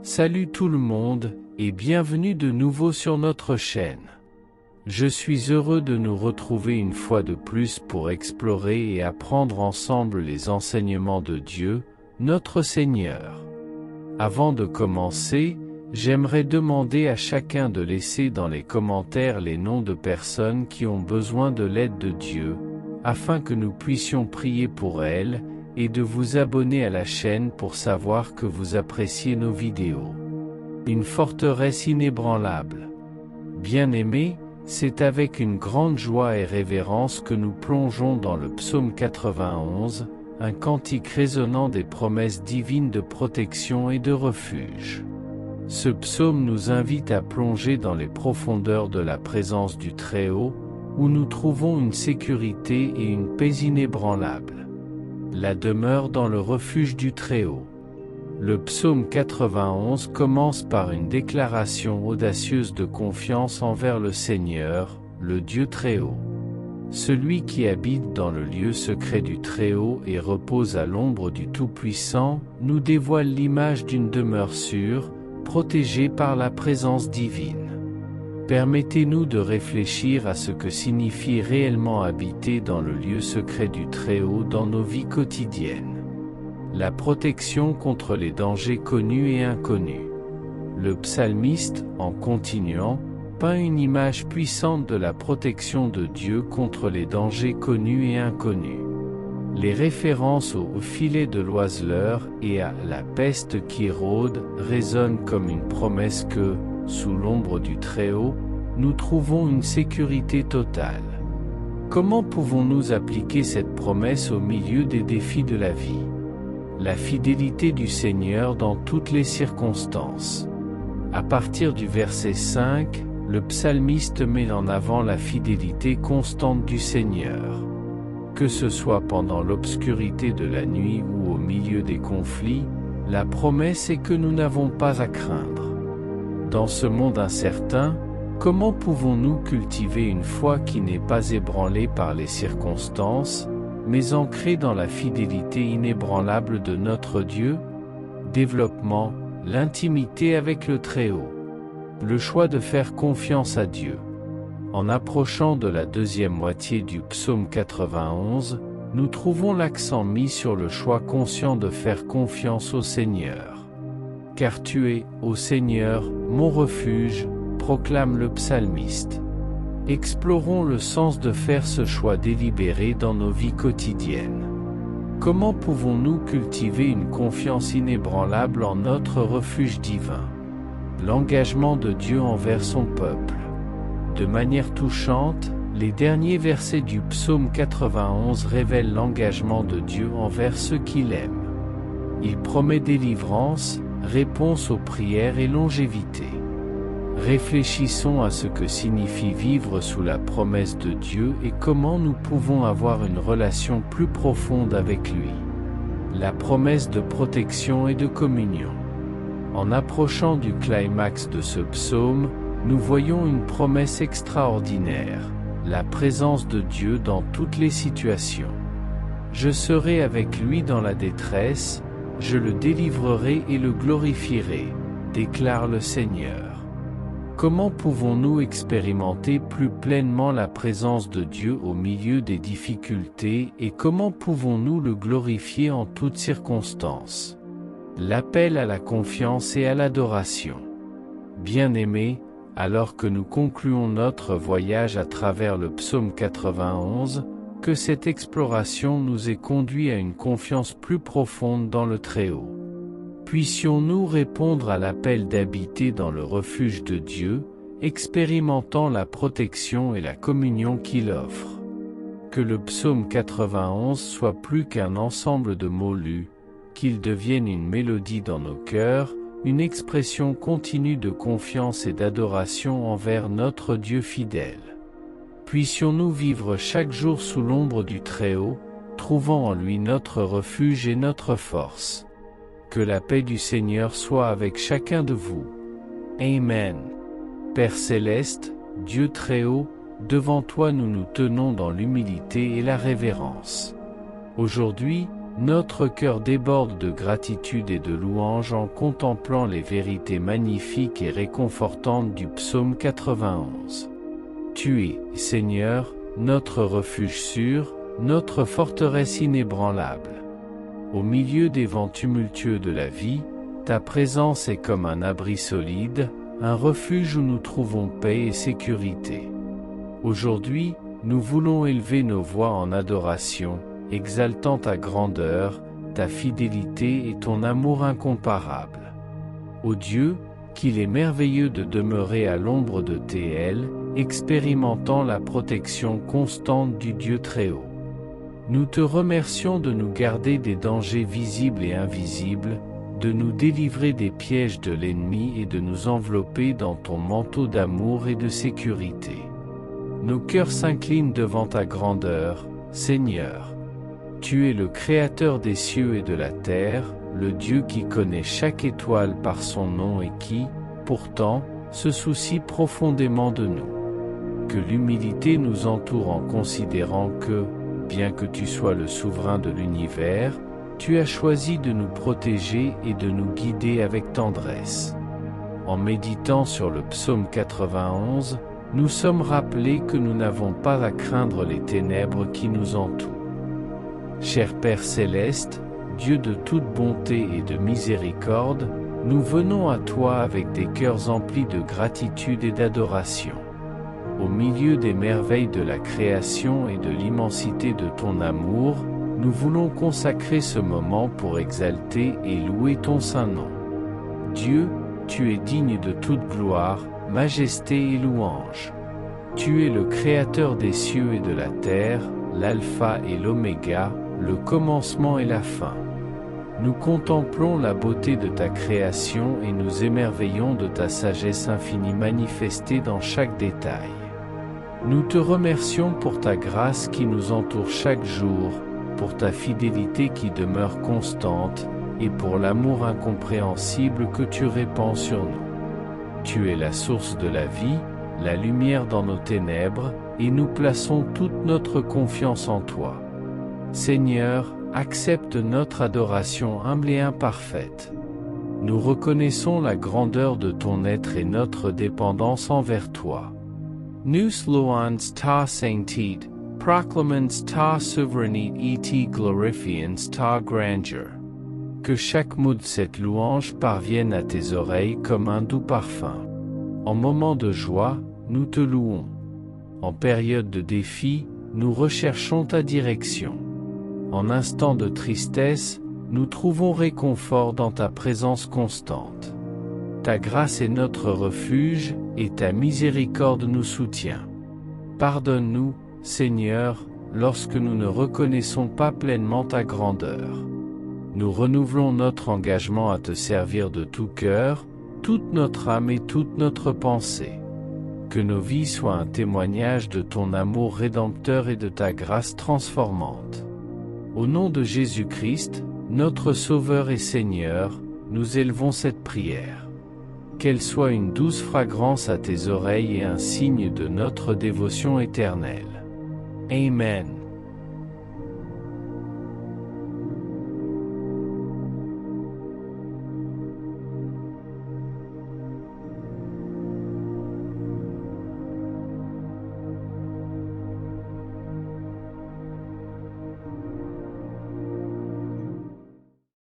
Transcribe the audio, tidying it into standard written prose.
Salut tout le monde, et bienvenue de nouveau sur notre chaîne. Je suis heureux de nous retrouver une fois de plus pour explorer et apprendre ensemble les enseignements de Dieu, notre Seigneur. Avant de commencer, j'aimerais demander à chacun de laisser dans les commentaires les noms de personnes qui ont besoin de l'aide de Dieu, afin que nous puissions prier pour elles, et de vous abonner à la chaîne pour savoir que vous appréciez nos vidéos. Une forteresse inébranlable. Bien-aimés, c'est avec une grande joie et révérence que nous plongeons dans le psaume 91, un cantique résonnant des promesses divines de protection et de refuge. Ce psaume nous invite à plonger dans les profondeurs de la présence du Très-Haut, où nous trouvons une sécurité et une paix inébranlables. La demeure dans le refuge du Très-Haut. Le psaume 91 commence par une déclaration audacieuse de confiance envers le Seigneur, le Dieu Très-Haut. Celui qui habite dans le lieu secret du Très-Haut et repose à l'ombre du Tout-Puissant, nous dévoile l'image d'une demeure sûre, protégée par la présence divine. Permettez-nous de réfléchir à ce que signifie réellement habiter dans le lieu secret du Très-Haut dans nos vies quotidiennes. La protection contre les dangers connus et inconnus. Le psalmiste, en continuant, peint une image puissante de la protection de Dieu contre les dangers connus et inconnus. Les références au filet de l'oiseleur et à la peste qui rôde résonnent comme une promesse que, sous l'ombre du Très-Haut, nous trouvons une sécurité totale. Comment pouvons-nous appliquer cette promesse au milieu des défis de la vie? La fidélité du Seigneur dans toutes les circonstances. À partir du verset 5, le psalmiste met en avant la fidélité constante du Seigneur. Que ce soit pendant l'obscurité de la nuit ou au milieu des conflits, la promesse est que nous n'avons pas à craindre. Dans ce monde incertain, comment pouvons-nous cultiver une foi qui n'est pas ébranlée par les circonstances, mais ancrée dans la fidélité inébranlable de notre Dieu? Développement, l'intimité avec le Très-Haut. Le choix de faire confiance à Dieu. En approchant de la deuxième moitié du psaume 91, nous trouvons l'accent mis sur le choix conscient de faire confiance au Seigneur. Car tu es, ô Seigneur, mon refuge, proclame le psalmiste. Explorons le sens de faire ce choix délibéré dans nos vies quotidiennes. Comment pouvons-nous cultiver une confiance inébranlable en notre refuge divin? L'engagement de Dieu envers son peuple. De manière touchante, les derniers versets du psaume 91 révèlent l'engagement de Dieu envers ceux qu'il aime. Il promet délivrance, réponse aux prières et longévité. Réfléchissons à ce que signifie vivre sous la promesse de Dieu et comment nous pouvons avoir une relation plus profonde avec lui. La promesse de protection et de communion. En approchant du climax de ce psaume, nous voyons une promesse extraordinaire, la présence de Dieu dans toutes les situations. Je serai avec lui dans la détresse, je le délivrerai et le glorifierai, déclare le Seigneur. Comment pouvons-nous expérimenter plus pleinement la présence de Dieu au milieu des difficultés et comment pouvons-nous le glorifier en toutes circonstances? L'appel à la confiance et à l'adoration. Bien-aimés, alors que nous concluons notre voyage à travers le psaume 91, que cette exploration nous ait conduit à une confiance plus profonde dans le Très-Haut. Puissions-nous répondre à l'appel d'habiter dans le refuge de Dieu, expérimentant la protection et la communion qu'il offre. Que le psaume 91 soit plus qu'un ensemble de mots lus, qu'il devienne une mélodie dans nos cœurs, une expression continue de confiance et d'adoration envers notre Dieu fidèle. Puissions-nous vivre chaque jour sous l'ombre du Très-Haut, trouvant en lui notre refuge et notre force. Que la paix du Seigneur soit avec chacun de vous. Amen. Père céleste, Dieu Très-Haut, devant toi nous nous tenons dans l'humilité et la révérence. Aujourd'hui, notre cœur déborde de gratitude et de louange en contemplant les vérités magnifiques et réconfortantes du psaume 91. Tu es, Seigneur, notre refuge sûr, notre forteresse inébranlable. Au milieu des vents tumultueux de la vie, ta présence est comme un abri solide, un refuge où nous trouvons paix et sécurité. Aujourd'hui, nous voulons élever nos voix en adoration, exaltant ta grandeur, ta fidélité et ton amour incomparable. Ô Dieu, qu'il est merveilleux de demeurer à l'ombre de tes ailes, expérimentant la protection constante du Dieu Très-Haut. Nous te remercions de nous garder des dangers visibles et invisibles, de nous délivrer des pièges de l'ennemi et de nous envelopper dans ton manteau d'amour et de sécurité. Nos cœurs s'inclinent devant ta grandeur, Seigneur. Tu es le Créateur des cieux et de la terre, le Dieu qui connaît chaque étoile par son nom et qui, pourtant, se soucie profondément de nous. Que l'humilité nous entoure en considérant que, bien que tu sois le souverain de l'univers, tu as choisi de nous protéger et de nous guider avec tendresse. En méditant sur le psaume 91, nous sommes rappelés que nous n'avons pas à craindre les ténèbres qui nous entourent. Cher Père céleste, Dieu de toute bonté et de miséricorde, nous venons à toi avec des cœurs emplis de gratitude et d'adoration. Au milieu des merveilles de la création et de l'immensité de ton amour, nous voulons consacrer ce moment pour exalter et louer ton saint nom. Dieu, tu es digne de toute gloire, majesté et louange. Tu es le Créateur des cieux et de la terre, l'alpha et l'oméga, le commencement et la fin. Nous contemplons la beauté de ta création et nous émerveillons de ta sagesse infinie manifestée dans chaque détail. Nous te remercions pour ta grâce qui nous entoure chaque jour, pour ta fidélité qui demeure constante, et pour l'amour incompréhensible que tu répands sur nous. Tu es la source de la vie, la lumière dans nos ténèbres, et nous plaçons toute notre confiance en toi. Seigneur, accepte notre adoration humble et imparfaite. Nous reconnaissons la grandeur de ton être et notre dépendance envers toi. Nous louons ta sainteté, proclamons ta souveraineté et glorifions ta grandeur. Que chaque mot de cette louange parvienne à tes oreilles comme un doux parfum. En moment de joie, nous te louons. En période de défi, nous recherchons ta direction. En instant de tristesse, nous trouvons réconfort dans ta présence constante. Ta grâce est notre refuge, et ta miséricorde nous soutient. Pardonne-nous, Seigneur, lorsque nous ne reconnaissons pas pleinement ta grandeur. Nous renouvelons notre engagement à te servir de tout cœur, toute notre âme et toute notre pensée. Que nos vies soient un témoignage de ton amour rédempteur et de ta grâce transformante. Au nom de Jésus-Christ, notre Sauveur et Seigneur, nous élevons cette prière. Qu'elle soit une douce fragrance à tes oreilles et un signe de notre dévotion éternelle. Amen.